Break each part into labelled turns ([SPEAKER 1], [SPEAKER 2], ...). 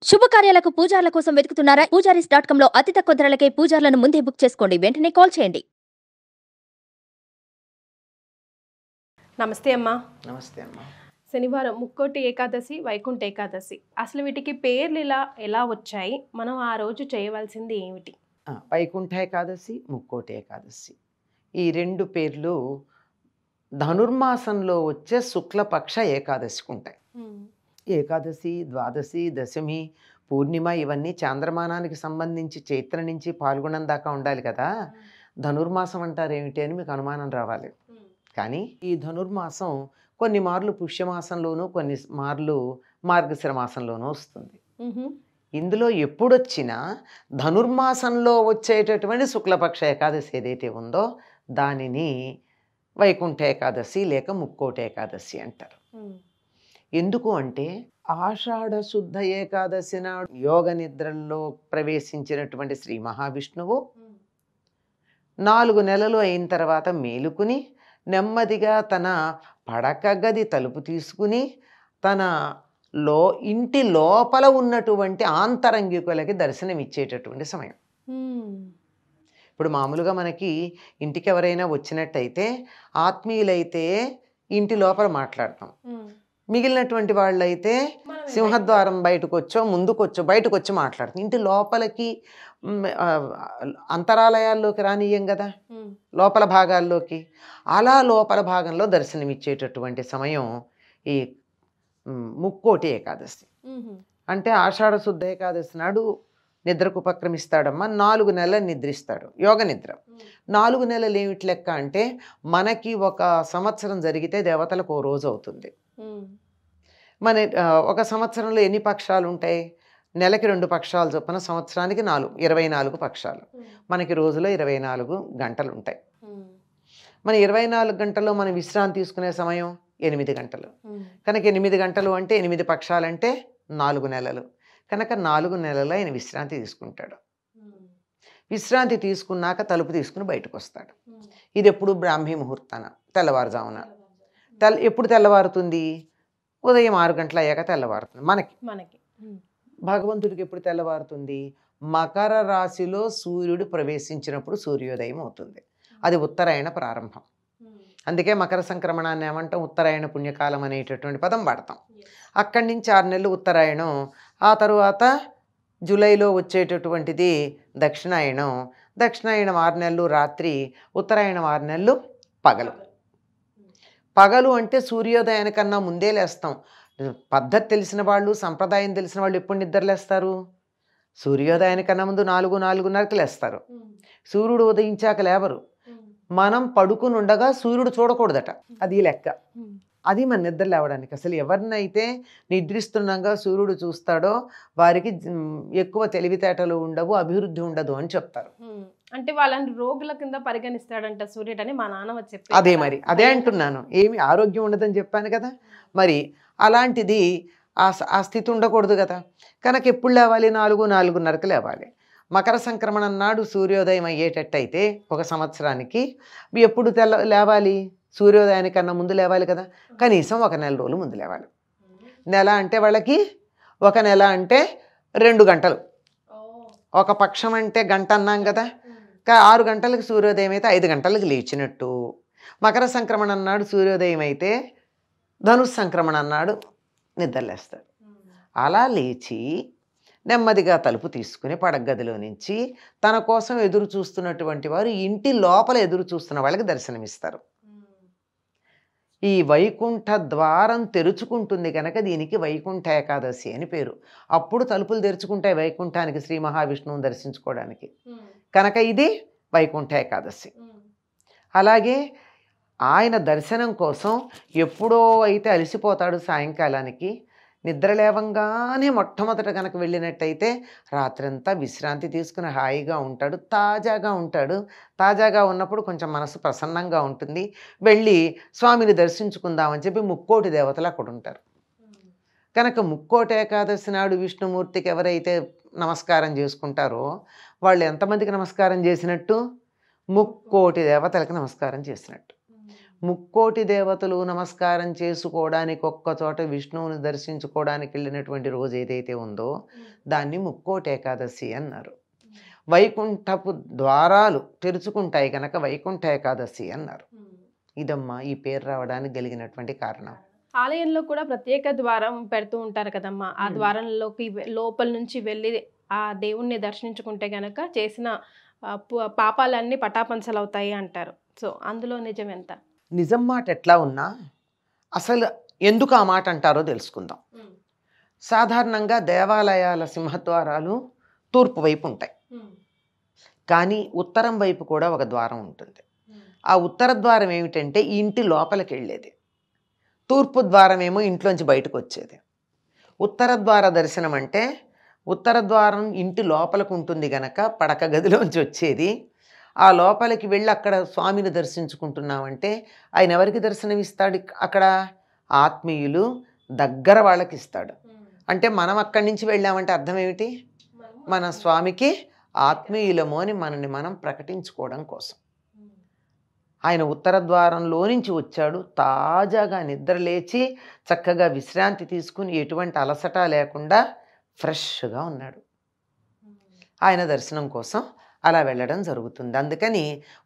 [SPEAKER 1] శుభకార్యాలకు పూజార్ల కోసం వెతుకుతున్నారా? పూజారీస్.com లో అతి తక్కువ ధరలకే పూజార్లను ముందే బుక్ చేసుకోండి. వెంటనే కాల్ చేయండి.
[SPEAKER 2] నమస్తే అమ్మా.
[SPEAKER 3] నమస్తే అమ్మా.
[SPEAKER 2] శనివారం ముక్కోటి ఏకాదశి, వైకుంఠ ఏకాదశి. అసలు వీటికి పేర్లు ఎలా వచ్చాయి? మనం ఆ రోజు చేయవలసింది ఏమిటి?
[SPEAKER 3] వైకుంఠ ఏకాదశి, ముక్కోటి ఏకాదశి ఈ రెండు పేర్లు ధనుర్మాసంలో వచ్చే శుక్లపక్ష ఏకాదశికి ఉంటాయి. ఏకాదశి, ద్వాదశి, దశమి, పూర్ణిమ ఇవన్నీ చాంద్రమానానికి సంబంధించి చైత్ర నుంచి పాల్గొనం దాకా ఉండాలి కదా. ధనుర్మాసం అంటారు ఏమిటి అని మీకు అనుమానం రావాలి. కానీ ఈ ధనుర్మాసం కొన్ని మార్లు పుష్యమాసంలోనూ కొన్ని మార్లు మార్గశిర మాసంలోనూ వస్తుంది. ఇందులో ఎప్పుడొచ్చినా ధనుర్మాసంలో వచ్చేటటువంటి శుక్లపక్ష ఏకాదశి ఏదైతే ఉందో దానిని వైకుంఠ ఏకాదశి లేక ముక్కోటి ఏకాదశి అంటారు. ఎందుకు అంటే ఆషాఢ శుద్ధ ఏకాదశి నాడు యోగ నిద్రల్లో ప్రవేశించినటువంటి శ్రీ మహావిష్ణువు 4 నెలలు అయిన తర్వాత మేలుకుని నెమ్మదిగా తన పడక గది తలుపు తీసుకుని తన ఇంటి లోపల ఉన్నటువంటి ఆంతరంగికులకి దర్శనమిచ్చేటటువంటి సమయం. ఇప్పుడు మామూలుగా మనకి ఇంటికి ఎవరైనా వచ్చినట్టయితే ఆత్మీయులైతే ఇంటి లోపల మాట్లాడతాం, మిగిలినటువంటి వాళ్ళైతే సింహద్వారం బయటకు ముందుకొచ్చో బయటకు వచ్చి మాట్లాడతాం. ఇంటి లోపలికి అంతరాలయాల్లోకి రానియ్యం కదా, లోపల భాగాల్లోకి. అలా లోపల భాగంలో దర్శనమిచ్చేటటువంటి సమయం ఈ ముక్కోటి ఏకాదశి. అంటే ఆషాఢ శుద్ధ ఏకాదశి నాడు నిద్రకు ఉపక్రమిస్తాడమ్మా. 4 నెలలు నిద్రిస్తాడు, యోగ నిద్ర. 4 నెలలు ఏమిటి లెక్క అంటే మనకి ఒక సంవత్సరం జరిగితే దేవతలకు 1 రోజు అవుతుంది. మన ఒక సంవత్సరంలో ఎన్ని పక్షాలు ఉంటాయి? నెలకి 2 పక్షాలు చొప్పున సంవత్సరానికి 24 పక్షాలు. మనకి రోజులో 24 గంటలు ఉంటాయి. మన 24 గంటల్లో మనం విశ్రాంతి తీసుకునే సమయం 8 గంటలు. కనుక 8 గంటలు అంటే 8 పక్షాలంటే 4 నెలలు. కనుక 4 నెలలు ఆయన విశ్రాంతి తీసుకుంటాడు. విశ్రాంతి తీసుకున్నాక తలుపు తీసుకుని బయటకు వస్తాడు. ఇది ఎప్పుడు బ్రాహ్మీ ముహూర్తాన, తెల్లవారుజామున. ఎప్పుడు తెల్లవారుతుంది? ఉదయం 6 గంటల అయ్యాక తెల్లవారుతుంది మనకి. భగవంతుడికి ఎప్పుడు తెల్లవారుతుంది? మకర రాశిలో సూర్యుడు ప్రవేశించినప్పుడు సూర్యోదయం అవుతుంది. అది ఉత్తరాయణ ప్రారంభం. అందుకే మకర సంక్రమణాన్ని ఏమంటాం? ఉత్తరాయణ పుణ్యకాలం అనేటటువంటి పదం వాడతాం. అక్కడి నుంచి 6 నెలలు ఉత్తరాయణం. ఆ తరువాత జూలైలో వచ్చేటటువంటిది దక్షిణాయనం. దక్షిణాయనం 6 నెలలు రాత్రి, ఉత్తరాయణం 6 నెలలు పగలు. పగలు అంటే సూర్యోదయానికన్నా ముందే లేస్తాం. పద్ధతి తెలిసిన వాళ్ళు, సంప్రదాయం తెలిసిన వాళ్ళు ఎప్పుడు నిద్రలేస్తారు? సూర్యోదయానికన్నా ముందు 4-4:30కి లేస్తారు. సూర్యుడు ఉదయించాక లేవరు. మనం పడుకుని ఉండగా సూర్యుడు చూడకూడదట, అది లెక్క. అది మన నిద్ర లేవడానికి. అసలు ఎవరినైతే నిద్రిస్తుండగా సూర్యుడు చూస్తాడో వారికి ఎక్కువ తెలివితేటలు ఉండవు, అభివృద్ధి ఉండదు అని చెప్తారు.
[SPEAKER 2] అంటే వాళ్ళని రోగుల కింద పరిగణిస్తాడంట సూర్యుడు అని మా నాన్న చెప్పి.
[SPEAKER 3] అదే మరి అదే అంటున్నాను, ఏమి ఆరోగ్యం ఉండదని చెప్పాను కదా. మరి అలాంటిది ఆ స్థితి ఉండకూడదు కదా. కనుక ఎప్పుడు లేవాలి? 4-4:30కి లేవాలి. మకర సంక్రమణం నాడు సూర్యోదయం అయ్యేటట్టయితే ఒక సంవత్సరానికి ఎప్పుడు లేవాలి? సూర్యోదయానికన్నా ముందు లేవాలి కదా. కనీసం 1 నెల రోజులు ముందు లేవాలి. నెల అంటే వాళ్ళకి 1 నెల అంటే 2 గంటలు. ఒక పక్షం అంటే గంట అన్నాం కదా. 6 గంటలకు సూర్యోదయం అయితే 5 గంటలకు లేచినట్టు. మకర సంక్రమణం నాడు సూర్యోదయం అయితే ధనుస్ సంక్రమణం నాడు నిద్రలేస్తారు. అలా లేచి నెమ్మదిగా తలుపు తీసుకుని పడగదిలో నుంచి తన కోసం ఎదురు చూస్తున్నటువంటి వారు ఇంటి లోపల ఎదురు చూస్తున్న వాళ్ళకి దర్శనమిస్తారు. ఈ వైకుంఠ ద్వారం తెరుచుకుంటుంది కనుక దీనికి వైకుంఠ ఏకాదశి అని పేరు. అప్పుడు తలుపులు తెరుచుకుంటాయి వైకుంఠానికి, శ్రీ మహావిష్ణువుని దర్శించుకోవడానికి. కనుక ఇది వైకుంఠ ఏకాదశి. అలాగే ఆయన దర్శనం కోసం ఎప్పుడో అయితే అలసిపోతాడు సాయంకాలానికి, నిద్ర లేవంగానే మొట్టమొదట కనుక వెళ్ళినట్టయితే రాత్రంతా విశ్రాంతి తీసుకుని హాయిగా ఉంటాడు, తాజాగా ఉంటాడు. తాజాగా ఉన్నప్పుడు కొంచెం మనసు ప్రసన్నంగా ఉంటుంది. వెళ్ళి స్వామిని దర్శించుకుందామని చెప్పి ముక్కోటి దేవతలు అక్కడ ఉంటారు. కనుక ముక్కోటి ఏకాదశి నాడు విష్ణుమూర్తికి ఎవరైతే నమస్కారం చేసుకుంటారో వాళ్ళు ఎంతమందికి నమస్కారం చేసినట్టు? ముక్కోటి దేవతలకు నమస్కారం చేసినట్టు. ముక్కోటి దేవతలు నమస్కారం చేసుకోవడానికి ఒక్క చోట విష్ణువుని దర్శించుకోవడానికి వెళ్ళినటువంటి రోజు ఏదైతే ఉందో దాన్ని ముక్కోటి ఏకాదశి అన్నారు. వైకుంఠపు ద్వారాలు తెరుచుకుంటాయి కనుక వైకుంఠ ఏకాదశి అన్నారు. ఇదమ్మా ఈ పేరు రావడానికి కలిగినటువంటి కారణం.
[SPEAKER 2] ఆలయంలో కూడా ప్రత్యేక ద్వారం పెడుతూ ఉంటారు కదమ్మా. ఆ ద్వారంలోకి లోపల నుంచి వెళ్ళి ఆ దేవుణ్ణి దర్శించుకుంటే గనక చేసిన పాపాలన్నీ పటాపంచలవుతాయి అంటారు. సో అందులో నిజం ఎంత?
[SPEAKER 3] నిజం మాట ఎట్లా ఉన్నా అసలు ఎందుకు ఆ మాట అంటారో తెలుసుకుందాం. సాధారణంగా దేవాలయాల సింహద్వారాలు తూర్పు వైపు ఉంటాయి, కానీ ఉత్తరం వైపు కూడా ఒక ద్వారం ఉంటుంది. ఆ ఉత్తర ద్వారం ఏమిటంటే ఇంటి లోపలికి వెళ్ళేది, తూర్పు ద్వారం ఏమో ఇంట్లోంచి బయటకు వచ్చేది. ఉత్తర ద్వార దర్శనం అంటే ఉత్తర ద్వారం ఇంటి లోపలికి ఉంటుంది గనక పడక గదిలోంచి వచ్చేది. ఆ లోపలికి వెళ్ళి అక్కడ స్వామిని దర్శించుకుంటున్నామంటే ఆయన ఎవరికి దర్శనం ఇస్తాడు? అక్కడ ఆత్మీయులు దగ్గర వాళ్ళకి ఇస్తాడు. అంటే మనం అక్కడి నుంచి వెళ్ళామంటే అర్థం ఏమిటి? మన స్వామికి ఆత్మీయులము అని మనని మనం ప్రకటించుకోవడం కోసం. ఆయన ఉత్తర ద్వారంలో నుంచి వచ్చాడు, తాజాగా నిద్ర లేచి చక్కగా విశ్రాంతి తీసుకుని ఎటువంటి అలసట లేకుండా ఫ్రెష్గా ఉన్నాడు. ఆయన దర్శనం కోసం అలా వెళ్ళడం జరుగుతుంది. అందుకని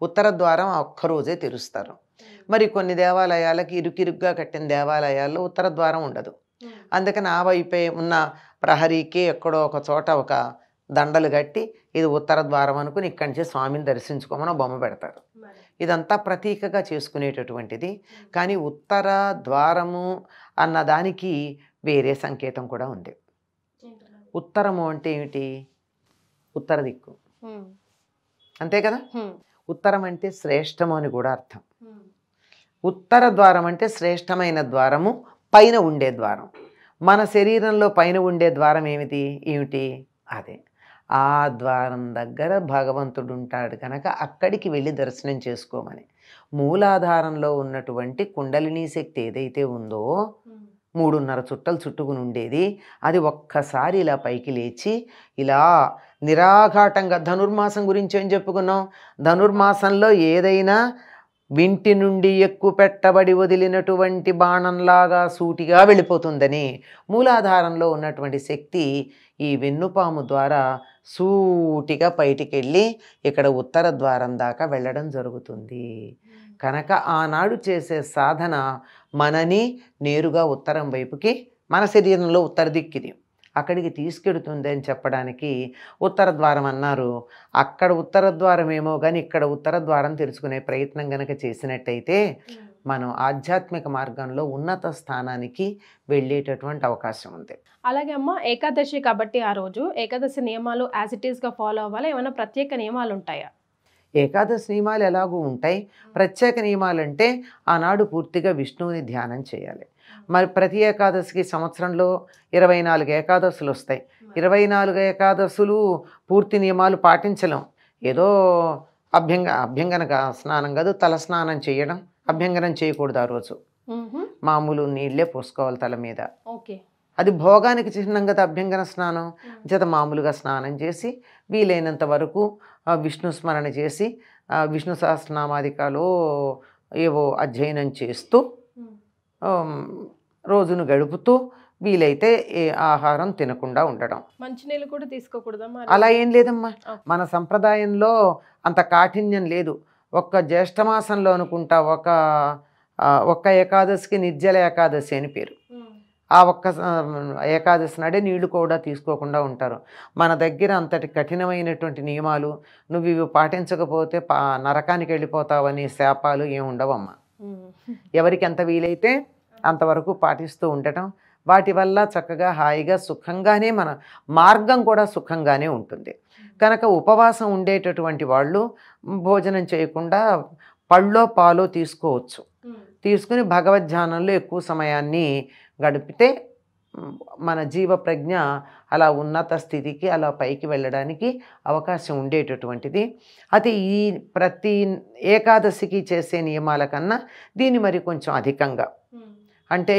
[SPEAKER 3] ఉత్తర ద్వారం ఒక్కరోజే తెరుస్తారు. మరి కొన్ని దేవాలయాలకి ఇరుకిరుగ్గా కట్టిన దేవాలయాల్లో ఉత్తర ద్వారం ఉండదు. అందుకని ఆ వైపే ఉన్న ప్రహరీకి ఎక్కడో ఒక చోట ఒక దండలు కట్టి ఇది ఉత్తర ద్వారం అనుకుని ఇక్కడి నుంచి స్వామిని దర్శించుకోమని బొమ్మ పెడతారు. ఇదంతా ప్రతీకగా చేసుకునేటటువంటిది. కానీ ఉత్తర ద్వారము అన్న దానికి వేరే సంకేతం కూడా ఉంది. ఉత్తరము అంటే ఏమిటి? ఉత్తర దిక్కు, అంతే కదా. ఉత్తరం అంటే శ్రేష్టము అని కూడా అర్థం. ఉత్తర ద్వారం అంటే శ్రేష్టమైన ద్వారము, పైన ఉండే ద్వారం. మన శరీరంలో పైన ఉండే ద్వారం ఏమిటి? అదే ఆ ద్వారం దగ్గర భగవంతుడు ఉంటాడు కనుక అక్కడికి వెళ్ళి దర్శనం చేసుకోమని. మూలాధారంలో ఉన్నటువంటి కుండలినీ శక్తి ఏదైతే ఉందో 3.5 చుట్టలు చుట్టుకుని ఉండేది, అది ఒక్కసారి ఇలా పైకి లేచి ఇలా నిరాఘాటంగా, ధనుర్మాసం గురించి ఏం చెప్పుకున్నాం? ధనుర్మాసంలో ఏదైనా వింటి నుండి ఎక్కువ పెట్టబడి వదిలినటువంటి బాణంలాగా సూటిగా వెళ్ళిపోతుందని మూలాధారంలో ఉన్నటువంటి శక్తి ఈ వెన్నుపాము ద్వారా సూటిగా బయటికి వెళ్ళి ఇక్కడ ఉత్తర ద్వారం దాకా వెళ్ళడం జరుగుతుంది. కనుక ఆనాడు చేసే సాధన మనని నేరుగా ఉత్తరం వైపుకి, మన శరీరంలో ఉత్తర దిక్కిది, అక్కడికి తీసుకెడుతుంది అని చెప్పడానికి ఉత్తర ద్వారం అన్నారు. అక్కడ ఉత్తర ద్వారం ఏమో కానీ ఇక్కడ ఉత్తర ద్వారం తెరుచుకునే ప్రయత్నం కనుక చేసినట్టయితే మనం ఆధ్యాత్మిక మార్గంలో ఉన్నత స్థానానికి వెళ్ళేటటువంటి అవకాశం ఉంది.
[SPEAKER 2] అలాగే అమ్మ, ఏకాదశి కాబట్టి ఆ రోజు ఏకాదశి నియమాలు యాజ్ ఇట్ ఈస్గా ఫాలో అవ్వాలి, ఏమైనా ప్రత్యేక నియమాలు ఉంటాయా?
[SPEAKER 3] ఏకాదశి నియమాలు ఎలాగూ ఉంటాయి. ప్రత్యేక నియమాలు అంటే ఆనాడు పూర్తిగా విష్ణువుని ధ్యానం చేయాలి. మరి ప్రతి ఏకాదశికి సంవత్సరంలో 24 ఏకాదశులు వస్తాయి. 24 ఏకాదశులు పూర్తి నియమాలు పాటించలేం. ఏదో అభ్యంగన స్నానం కాదు, తల స్నానం చేయడం, అభ్యంగనం చేయకూడదు ఆ రోజు. మామూలు నీళ్ళే పోసుకోవాలి తల మీద.
[SPEAKER 2] ఓకే,
[SPEAKER 3] అది భోగానికి చిహ్నం కదా అభ్యంగన స్నానం. చేత మామూలుగా స్నానం చేసి వీలైనంత వరకు విష్ణు స్మరణ చేసి విష్ణు సహస్రనామాదికాలు ఏవో అధ్యయనం చేస్తూ రోజును గడుపుతూ వీలైతే ఏ ఆహారం తినకుండా ఉండడం.
[SPEAKER 2] మంచినీళ్ళు కూడా తీసుకోకూడదా?
[SPEAKER 3] అలా ఏం లేదమ్మా, మన సంప్రదాయంలో అంత కాఠిన్యం లేదు. ఒక్క జ్యేష్ఠమాసంలో అనుకుంటా ఒక్క ఏకాదశికి నిర్జల ఏకాదశి అని పేరు. ఆ ఒక్క ఏకాదశి నాడే నీళ్లు కూడా తీసుకోకుండా ఉంటారు. మన దగ్గర అంతటి కఠినమైనటువంటి నియమాలు, నువ్వు ఇవి పాటించకపోతే నరకానికి వెళ్ళిపోతావని శాపాలు ఏమి ఉండవమ్మా. ఎవరికి ఎంత వీలైతే అంతవరకు పాటిస్తూ ఉండటం, వాటి వల్ల చక్కగా హాయిగా సుఖంగానే మన మార్గం కూడా సుఖంగానే ఉంటుంది. కనుక ఉపవాసం ఉండేటటువంటి వాళ్ళు భోజనం చేయకుండా పళ్ళో పాలో తీసుకోవచ్చు. తీసుకుని భగవద్ధ్యానంలో ఎక్కువ సమయాన్ని గడిపితే మన జీవ ప్రజ్ఞ అలా ఉన్నత స్థితికి అలా పైకి వెళ్ళడానికి అవకాశం ఉండేటటువంటిది. అది ఈ ప్రతి ఏకాదశికి చేసే నియమాల కన్నా దీన్ని మరి కొంచెం అధికంగా, అంటే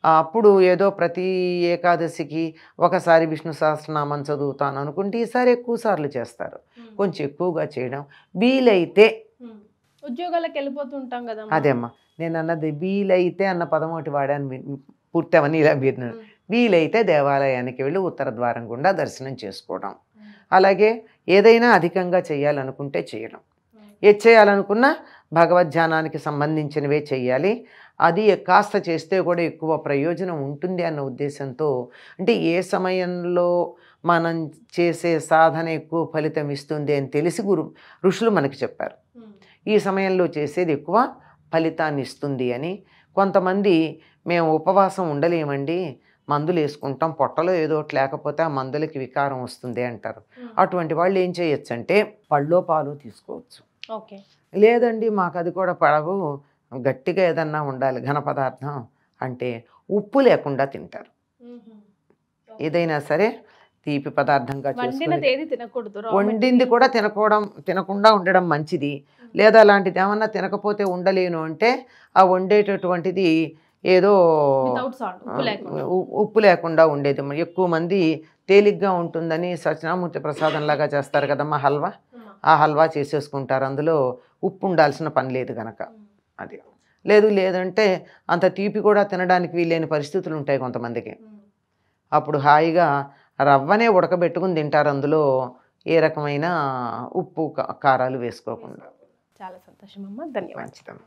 [SPEAKER 3] అప్పుడు ఏదో ప్రతి ఏకాదశికి ఒకసారి విష్ణు సహస్రనామం చదువుతాను అనుకుంటే ఈసారి ఎక్కువ సార్లు చేస్తారు. కొంచెం ఎక్కువగా చేయడం వీలైతే
[SPEAKER 2] ఉద్యోగాలకు వెళ్ళిపోతుంటాం కదమ్మా.
[SPEAKER 3] అదే అమ్మా నేను అన్నది, వీలైతే అన్న పదం ఒకటి వాడాను, పూర్తవని ఇలా మీరు వీలైతే దేవాలయానికి వెళ్ళి ఉత్తర ద్వారం గుండా దర్శనం చేసుకోవడం. అలాగే ఏదైనా అధికంగా చేయాలనుకుంటే చేయడం, ఏది చేయాలనుకున్నా భగవద్ధ్యానానికి సంబంధించినవే చేయాలి. అది కాస్త చేస్తే కూడా ఎక్కువ ప్రయోజనం ఉంటుంది అన్న ఉద్దేశంతో, అంటే ఏ సమయంలో మనం చేసే సాధన ఎక్కువ ఫలితం ఇస్తుంది అని తెలిసి ఋషులు మనకి చెప్పారు. ఈ సమయంలో చేసేది ఎక్కువ ఫలితాన్ని ఇస్తుంది అని. కొంతమంది మేము ఉపవాసం ఉండలేమండి, మందులు వేసుకుంటాం, పొట్టలో ఏదో ఒకటి లేకపోతే ఆ మందులకి వికారం వస్తుంది అంటారు. అటువంటి వాళ్ళు ఏం చేయొచ్చు అంటే పళ్ళో పాలు తీసుకోవచ్చు.
[SPEAKER 2] ఓకే.
[SPEAKER 3] లేదండి మాకు అది కూడా పడవు, గట్టిగా ఏదన్నా ఉండాలి ఘన పదార్థం అంటే ఉప్పు లేకుండా తింటారు. ఏదైనా సరే తీపి పదార్థంగా
[SPEAKER 2] వండినది ఏది తినకూడదు,
[SPEAKER 3] వండింది కూడా తినకుండా ఉండడం మంచిది. లేదా అలాంటిది ఏమన్నా తినకపోతే ఉండలేను అంటే ఆ వండేటటువంటిది ఏదో ఉప్పు లేకుండా ఉండేది. ఎక్కువ మంది తేలిగ్గా ఉంటుందని సత్యనామూర్తి ప్రసాదం లాగా చేస్తారు కదమ్మా హల్వా, ఆ హల్వా చేసేసుకుంటారు, అందులో ఉప్పు ఉండాల్సిన పని లేదు కనుక. అది లేదంటే అంత తీపి కూడా తినడానికి వీలైన పరిస్థితులు ఉంటాయి కొంతమందికి. అప్పుడు హాయిగా రవ్వనే ఉడకబెట్టుకుని తింటారు, అందులో ఏ రకమైన ఉప్పు కారాలు వేసుకోకుండా.
[SPEAKER 2] చాలా సంతోషం అమ్మా, ధన్యవాదాలు.
[SPEAKER 3] మంచిదమ్మా.